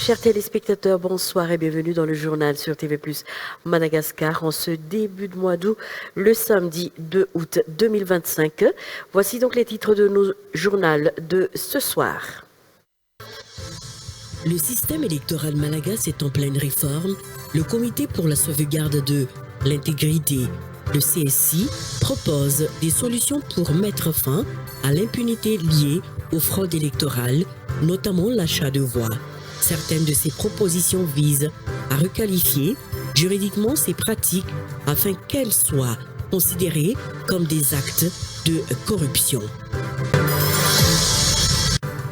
Chers téléspectateurs, bonsoir et bienvenue dans le journal sur TV+ Madagascar en ce début de mois d'août, le samedi 2 août 2025. Voici donc les titres de nos journaux de ce soir. Le système électoral malagasy est en pleine réforme. Le Comité pour la sauvegarde de l'intégrité, le CSI, propose des solutions pour mettre fin à l'impunité liée aux fraudes électorales, notamment l'achat de voix. Certaines de ces propositions visent à requalifier juridiquement ces pratiques afin qu'elles soient considérées comme des actes de corruption.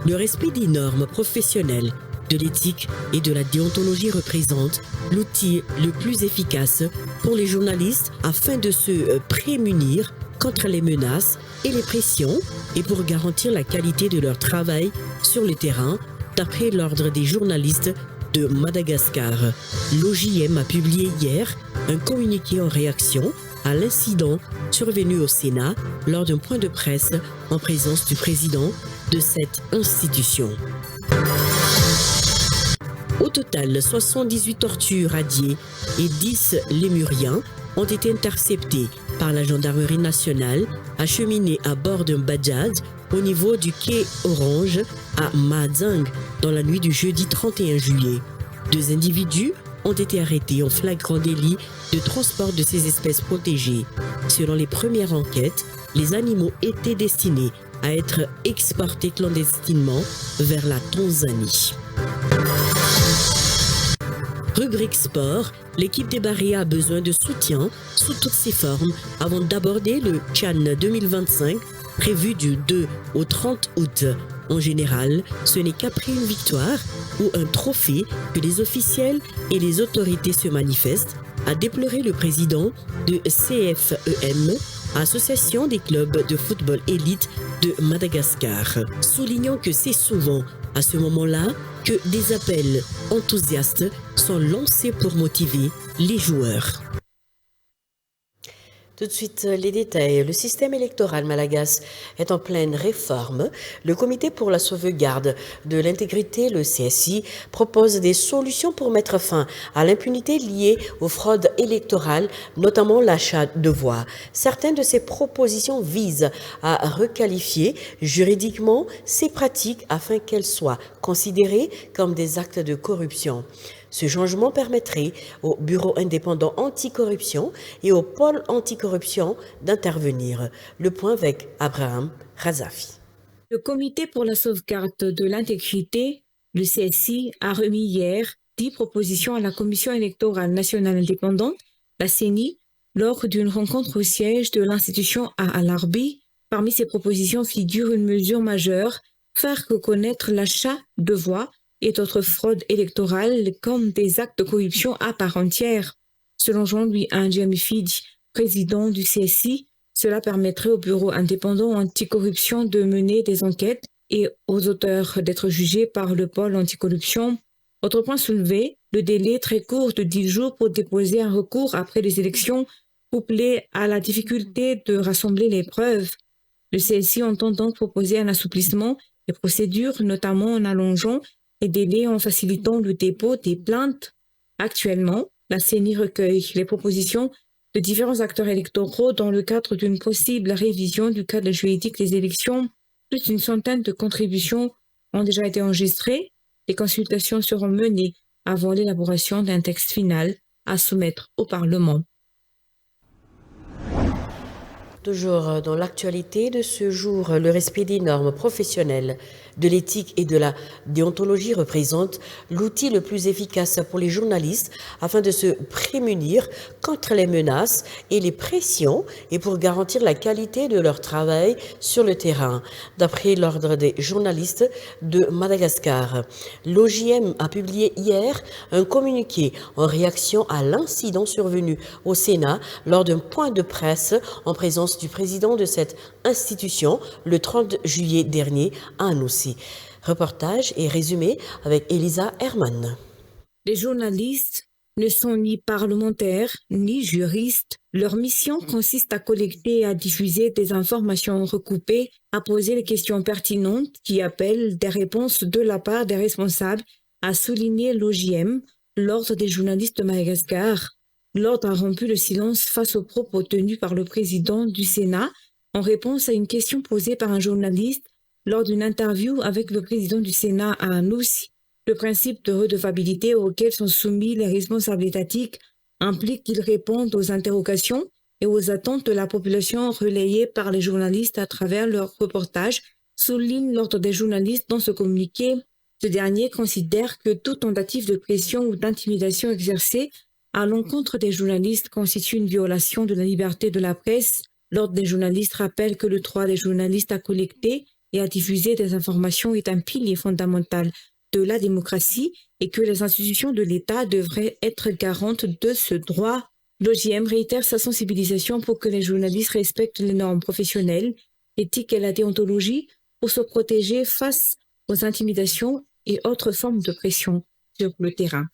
Le respect des normes professionnelles, de l'éthique et de la déontologie représente l'outil le plus efficace pour les journalistes afin de se prémunir contre les menaces et les pressions et pour garantir la qualité de leur travail sur le terrain, d'après l'Ordre des journalistes de Madagascar. L'OJM a publié hier un communiqué en réaction à l'incident survenu au Sénat lors d'un point de presse en présence du président de cette institution. Au total, 78 tortues radiées et 10 lémuriens ont été interceptés par la gendarmerie nationale acheminés à bord d'un bajaj au niveau du quai Orange à Mahajang dans la nuit du jeudi 31 juillet. 2 individus ont été arrêtés en flagrant délit de transport de ces espèces protégées. Selon les premières enquêtes, les animaux étaient destinés à être exportés clandestinement vers la Tanzanie. Rubrique sport, l'équipe des Barrières a besoin de soutien sous toutes ses formes avant d'aborder le CHAN 2025 prévu du 2 au 30 août. En général, ce n'est qu'après une victoire ou un trophée que les officiels et les autorités se manifestent, a déploré le président de CFEM, Association des clubs de football élite de Madagascar, soulignant que c'est souvent à ce moment-là que des appels enthousiastes sont lancés pour motiver les joueurs. Tout de suite, les détails. Le système électoral malagasy est en pleine réforme. Le Comité pour la sauvegarde de l'intégrité, le CSI, propose des solutions pour mettre fin à l'impunité liée aux fraudes électorales, notamment l'achat de voix. Certaines de ces propositions visent à requalifier juridiquement ces pratiques afin qu'elles soient considérées comme des actes de corruption. Ce changement permettrait au Bureau indépendant anticorruption et au pôle anticorruption d'intervenir. Le point avec Abraham Razafi. Le Comité pour la sauvegarde de l'intégrité, le CSI, a remis hier 10 propositions à la Commission électorale nationale indépendante, la CENI, lors d'une rencontre au siège de l'institution à Alarbi. Parmi ces propositions figure une mesure majeure, faire reconnaître l'achat de voix et d'autres fraudes électorales comme des actes de corruption à part entière. Selon Jean-Louis Ndjamifidji, président du CSI, cela permettrait au Bureau indépendant anticorruption de mener des enquêtes et aux auteurs d'être jugés par le pôle anticorruption. Autre point soulevé, le délai très court de 10 jours pour déposer un recours après les élections, couplé à la difficulté de rassembler les preuves. Le CSI entend donc proposer un assouplissement des procédures, notamment en allongeant les délais en facilitant le dépôt des plaintes. Actuellement, la CENI recueille les propositions de différents acteurs électoraux dans le cadre d'une possible révision du cadre juridique des élections. Plus d'une centaine de contributions ont déjà été enregistrées. Les consultations seront menées avant l'élaboration d'un texte final à soumettre au Parlement. Toujours dans l'actualité de ce jour, le respect des normes professionnelles, de l'éthique et de la déontologie représente l'outil le plus efficace pour les journalistes afin de se prémunir contre les menaces et les pressions et pour garantir la qualité de leur travail sur le terrain. D'après l'Ordre des journalistes de Madagascar, l'OJM a publié hier un communiqué en réaction à l'incident survenu au Sénat lors d'un point de presse en présence du président de cette institution le 30 juillet dernier à Anoussi. Reportage et résumé avec Elisa Herman. Les journalistes ne sont ni parlementaires ni juristes. Leur mission consiste à collecter et à diffuser des informations recoupées, à poser les questions pertinentes qui appellent des réponses de la part des responsables, a souligné l'OJM, l'Ordre des journalistes de Madagascar. L'Ordre a rompu le silence face aux propos tenus par le président du Sénat en réponse à une question posée par un journaliste lors d'une interview avec le président du Sénat à Anoussi. Le principe de redevabilité auquel sont soumis les responsables étatiques implique qu'ils répondent aux interrogations et aux attentes de la population relayées par les journalistes à travers leurs reportages, souligne l'Ordre des journalistes dans ce communiqué. Ce dernier considère que toute tentative de pression ou d'intimidation exercée à l'encontre des journalistes constitue une violation de la liberté de la presse. L'Ordre des journalistes rappelle que le droit des journalistes à collecter et à diffuser des informations est un pilier fondamental de la démocratie et que les institutions de l'État devraient être garantes de ce droit. L'OJM réitère sa sensibilisation pour que les journalistes respectent les normes professionnelles, l'éthique et la déontologie pour se protéger face aux intimidations et autres formes de pression sur le terrain.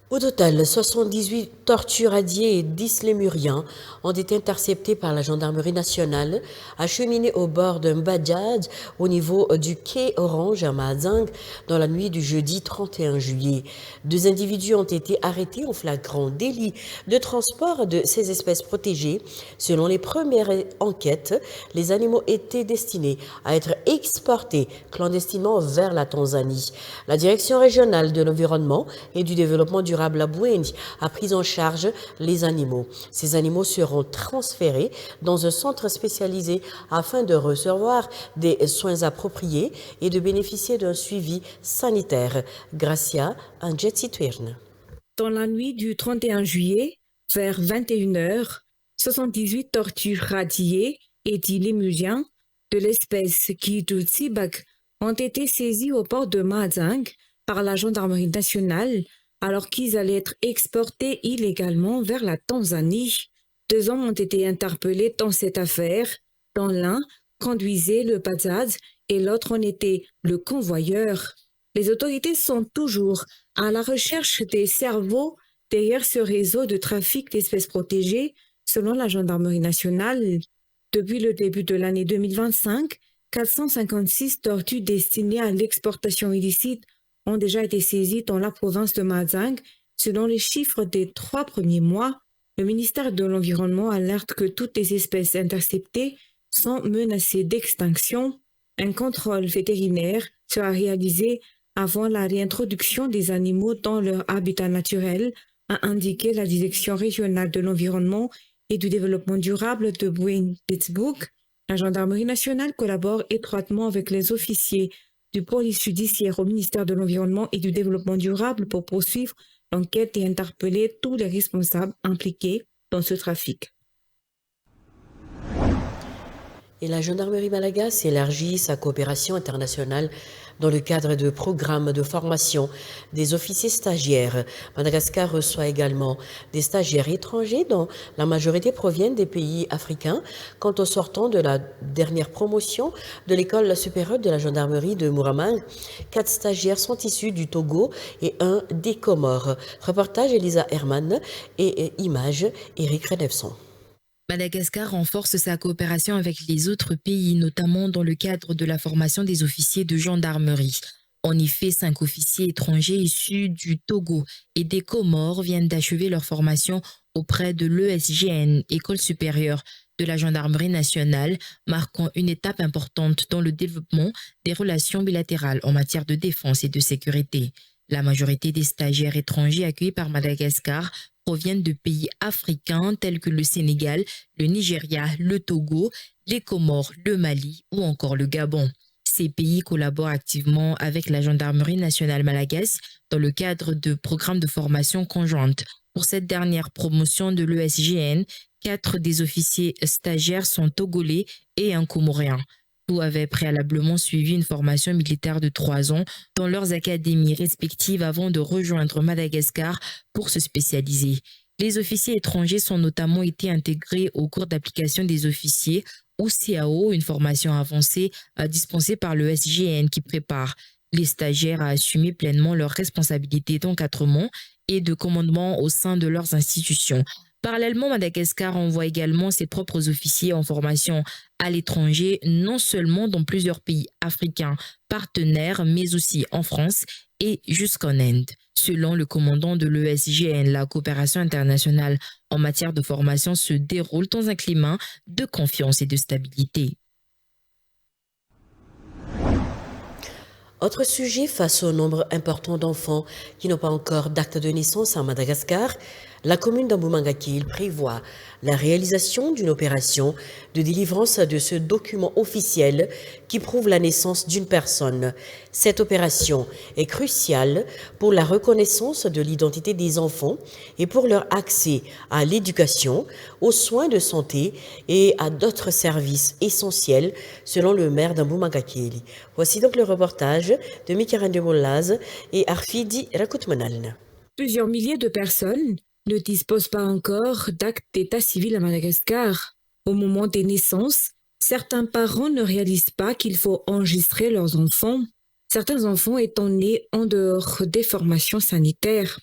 Au total, 78 tortues radiées et 10 lémuriens ont été interceptés par la gendarmerie nationale, acheminés au bord d'un bajaj au niveau du quai Orange à Mahazang dans la nuit du jeudi 31 juillet. 2 individus ont été arrêtés en flagrant délit de transport de ces espèces protégées. Selon les premières enquêtes, les animaux étaient destinés à être exportés clandestinement vers la Tanzanie. La direction régionale de l'environnement et du développement durable à Bouéni a pris en charge les animaux. Ces animaux seront transférés dans un centre spécialisé afin de recevoir des soins appropriés et de bénéficier d'un suivi sanitaire. Gracia Anjet-Situirne. Dans la nuit du 31 juillet, vers 21h, 78 tortues radiées et 10 lémuriens de l'espèce Kidutsibak ont été saisies au port de Mahazang par la gendarmerie nationale alors qu'ils allaient être exportés illégalement vers la Tanzanie. 2 hommes ont été interpellés dans cette affaire, dont l'un conduisait le bajaj et l'autre en était le convoyeur. Les autorités sont toujours à la recherche des cerveaux derrière ce réseau de trafic d'espèces protégées, selon la gendarmerie nationale. Depuis le début de l'année 2025, 456 tortues destinées à l'exportation illicite ont déjà été saisies dans la province de Mahazang. Selon les chiffres des 3 premiers mois, le ministère de l'Environnement alerte que toutes les espèces interceptées sont menacées d'extinction. Un contrôle vétérinaire sera réalisé avant la réintroduction des animaux dans leur habitat naturel, a indiqué la Direction régionale de l'environnement et du développement durable de Bouéni-Pittsburgh. La gendarmerie nationale collabore étroitement avec les officiers du police judiciaire au ministère de l'Environnement et du Développement durable pour poursuivre l'enquête et interpeller tous les responsables impliqués dans ce trafic. Et la gendarmerie malagasy élargit sa coopération internationale dans le cadre de programmes de formation des officiers stagiaires. Madagascar reçoit également des stagiaires étrangers dont la majorité proviennent des pays africains. Quant aux sortants de la dernière promotion de l'école supérieure de la gendarmerie de Muramang, 4 stagiaires sont issus du Togo et 1 des Comores. Reportage Elisa Herman et images Eric Renefson. Madagascar renforce sa coopération avec les autres pays, notamment dans le cadre de la formation des officiers de gendarmerie. En effet, 5 officiers étrangers issus du Togo et des Comores viennent d'achever leur formation auprès de l'ESGN, École supérieure de la gendarmerie nationale, marquant une étape importante dans le développement des relations bilatérales en matière de défense et de sécurité. La majorité des stagiaires étrangers accueillis par Madagascar proviennent de pays africains tels que le Sénégal, le Nigeria, le Togo, les Comores, le Mali ou encore le Gabon. Ces pays collaborent activement avec la gendarmerie nationale malagasy dans le cadre de programmes de formation conjointe. Pour cette dernière promotion de l'ESGN, 4 des officiers stagiaires sont togolais et un comorien. Tous avaient préalablement suivi une formation militaire de 3 ans dans leurs académies respectives avant de rejoindre Madagascar pour se spécialiser. Les officiers étrangers sont notamment été intégrés au cours d'application des officiers ou CAO, une formation avancée dispensée par le SGN qui prépare les stagiaires à assumer pleinement leurs responsabilités d'encadrement et de commandement au sein de leurs institutions. Parallèlement, Madagascar envoie également ses propres officiers en formation à l'étranger, non seulement dans plusieurs pays africains partenaires, mais aussi en France et jusqu'en Inde. Selon le commandant de l'ESGN, la coopération internationale en matière de formation se déroule dans un climat de confiance et de stabilité. Autre sujet, face au nombre important d'enfants qui n'ont pas encore d'acte de naissance à Madagascar, la commune d'Ambumangakil prévoit la réalisation d'une opération de délivrance de ce document officiel qui prouve la naissance d'une personne. Cette opération est cruciale pour la reconnaissance de l'identité des enfants et pour leur accès à l'éducation, aux soins de santé et à d'autres services essentiels, selon le maire d'Ambumangakil. Voici donc le reportage de Mikarande Mollaz et Arfidi Rakutmanal. Plusieurs milliers de personnes ne disposent pas encore d'acte d'état civil à Madagascar. Au moment des naissances, certains parents ne réalisent pas qu'il faut enregistrer leurs enfants, certains enfants étant nés en dehors des formations sanitaires.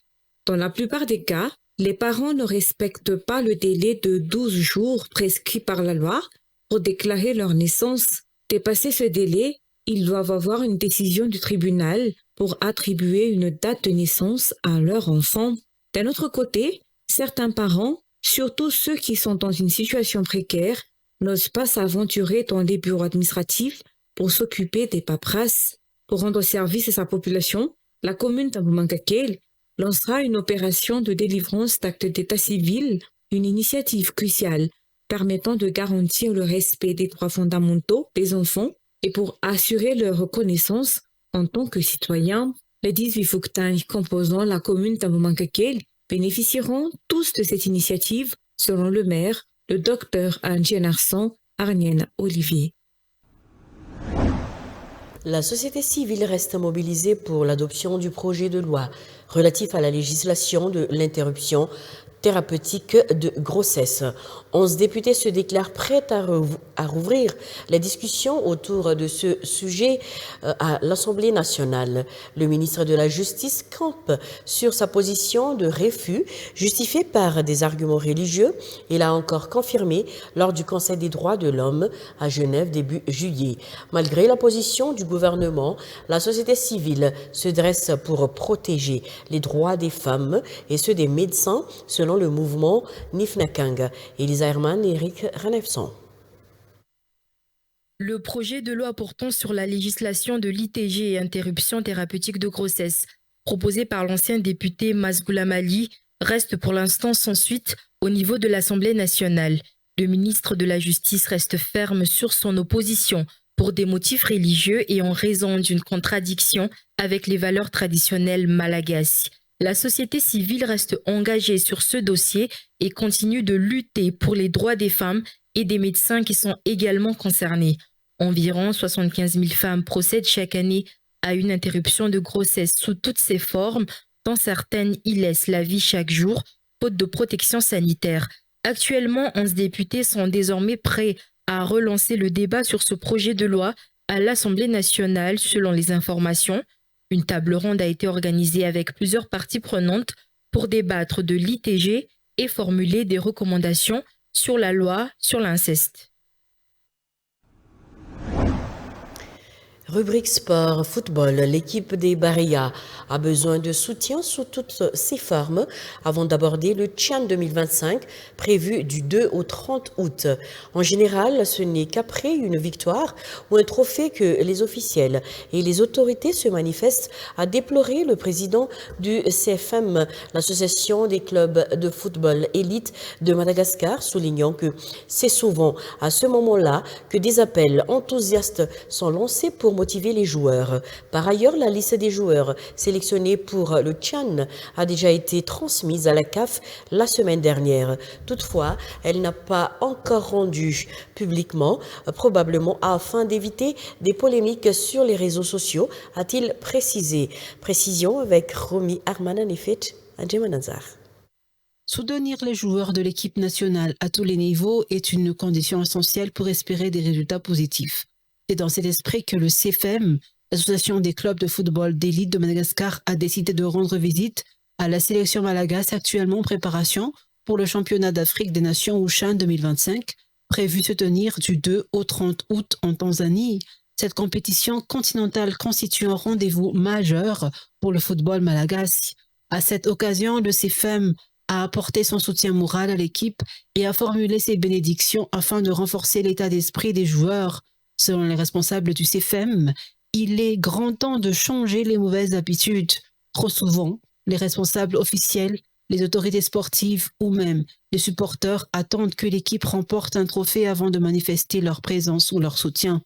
Dans la plupart des cas, les parents ne respectent pas le délai de 12 jours prescrit par la loi pour déclarer leur naissance. Dépassé ce délai, ils doivent avoir une décision du tribunal pour attribuer une date de naissance à leur enfant. D'un autre côté, certains parents, surtout ceux qui sont dans une situation précaire, n'osent pas s'aventurer dans les bureaux administratifs pour s'occuper des paperasses. Pour rendre service à sa population, la commune d'Ambumangakil lancera une opération de délivrance d'actes d'état civil, une initiative cruciale permettant de garantir le respect des droits fondamentaux des enfants et pour assurer leur reconnaissance en tant que citoyens. Les 18 Fouktans composant la commune d'Ambumangakil bénéficieront tous de cette initiative, selon le maire, le docteur Andien Arsan Arnienne Olivier. La société civile reste mobilisée pour l'adoption du projet de loi relatif à la législation de l'interruption thérapeutique de grossesse. 11 députés se déclarent prêts à rouvrir les discussions autour de ce sujet à l'Assemblée nationale. Le ministre de la Justice campe sur sa position de refus, justifiée par des arguments religieux. Il a encore confirmé lors du Conseil des droits de l'homme à Genève début juillet. Malgré la position du gouvernement, la société civile se dresse pour protéger les droits des femmes et ceux des médecins, selon le mouvement Nifnakang. Elisa Herman et Eric Ranefson. Le projet de loi portant sur la législation de l'ITG et interruption thérapeutique de grossesse, proposé par l'ancien député Masgoula Mali, reste pour l'instant sans suite au niveau de l'Assemblée nationale. Le ministre de la Justice reste ferme sur son opposition pour des motifs religieux et en raison d'une contradiction avec les valeurs traditionnelles malagasy. La société civile reste engagée sur ce dossier et continue de lutter pour les droits des femmes et des médecins qui sont également concernés. Environ 75 000 femmes procèdent chaque année à une interruption de grossesse sous toutes ses formes, dont certaines y laissent la vie chaque jour, faute de protection sanitaire. Actuellement, 11 députés sont désormais prêts à relancer le débat sur ce projet de loi à l'Assemblée nationale, selon les informations. Une table ronde a été organisée avec plusieurs parties prenantes pour débattre de l'ITG et formuler des recommandations sur la loi sur l'inceste. Rubrique sport, football, l'équipe des Barilla a besoin de soutien sous toutes ses formes avant d'aborder le Tchad 2025 prévu du 2 au 30 août. En général, ce n'est qu'après une victoire ou un trophée que les officiels et les autorités se manifestent, a déploré le président du CFM, l'association des clubs de football élite de Madagascar, soulignant que c'est souvent à ce moment-là que des appels enthousiastes sont lancés pour motiver les joueurs. Par ailleurs, la liste des joueurs sélectionnés pour le Tchad a déjà été transmise à la CAF la semaine dernière. Toutefois, elle n'a pas encore rendu publiquement, probablement afin d'éviter des polémiques sur les réseaux sociaux, a-t-il précisé. Précision avec Romy Armananifit à Djemanazar. Soutenir les joueurs de l'équipe nationale à tous les niveaux est une condition essentielle pour espérer des résultats positifs. C'est dans cet esprit que le CFM, l'association des clubs de football d'élite de Madagascar, a décidé de rendre visite à la sélection malagasy actuellement en préparation pour le championnat d'Afrique des Nations au Chan 2025, prévu se tenir du 2 au 30 août en Tanzanie. Cette compétition continentale constitue un rendez-vous majeur pour le football malagasy. À cette occasion, le CFM a apporté son soutien moral à l'équipe et a formulé ses bénédictions afin de renforcer l'état d'esprit des joueurs. Selon les responsables du CFM, il est grand temps de changer les mauvaises habitudes. Trop souvent, les responsables officiels, les autorités sportives ou même les supporters attendent que l'équipe remporte un trophée avant de manifester leur présence ou leur soutien.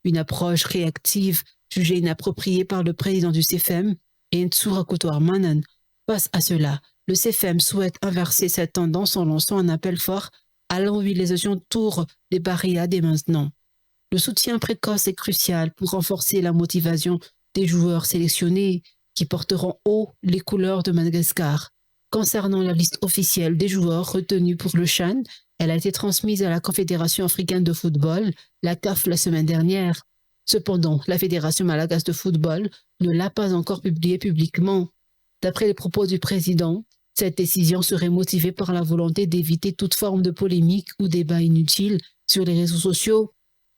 Une approche réactive jugée inappropriée par le président du CFM, Nsura Kotoarmanan. Face à cela, le CFM souhaite inverser cette tendance en lançant un appel fort à la mobilisation autour des Barilla dès maintenant. Le soutien précoce est crucial pour renforcer la motivation des joueurs sélectionnés qui porteront haut les couleurs de Madagascar. Concernant la liste officielle des joueurs retenus pour le Chan, elle a été transmise à la Confédération africaine de football, la CAF, la semaine dernière. Cependant, la Fédération malagasy de football ne l'a pas encore publiée publiquement. D'après les propos du président, cette décision serait motivée par la volonté d'éviter toute forme de polémique ou débat inutile sur les réseaux sociaux.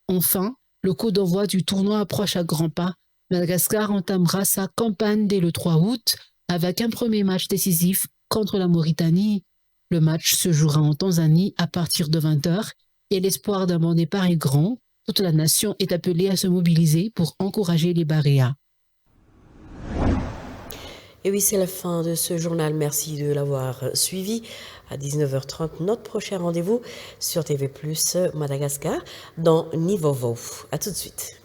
Enfin, le coup d'envoi du tournoi approche à grands pas. Madagascar entamera sa campagne dès le 3 août avec un premier match décisif contre la Mauritanie. Le match se jouera en Tanzanie à partir de 20h et l'espoir d'un bon départ est grand. Toute la nation est appelée à se mobiliser pour encourager les Barilla. Et oui, c'est la fin de ce journal. Merci de l'avoir suivi. À 19h30, notre prochain rendez-vous sur TV+ Madagascar dans Nivovo. À tout de suite.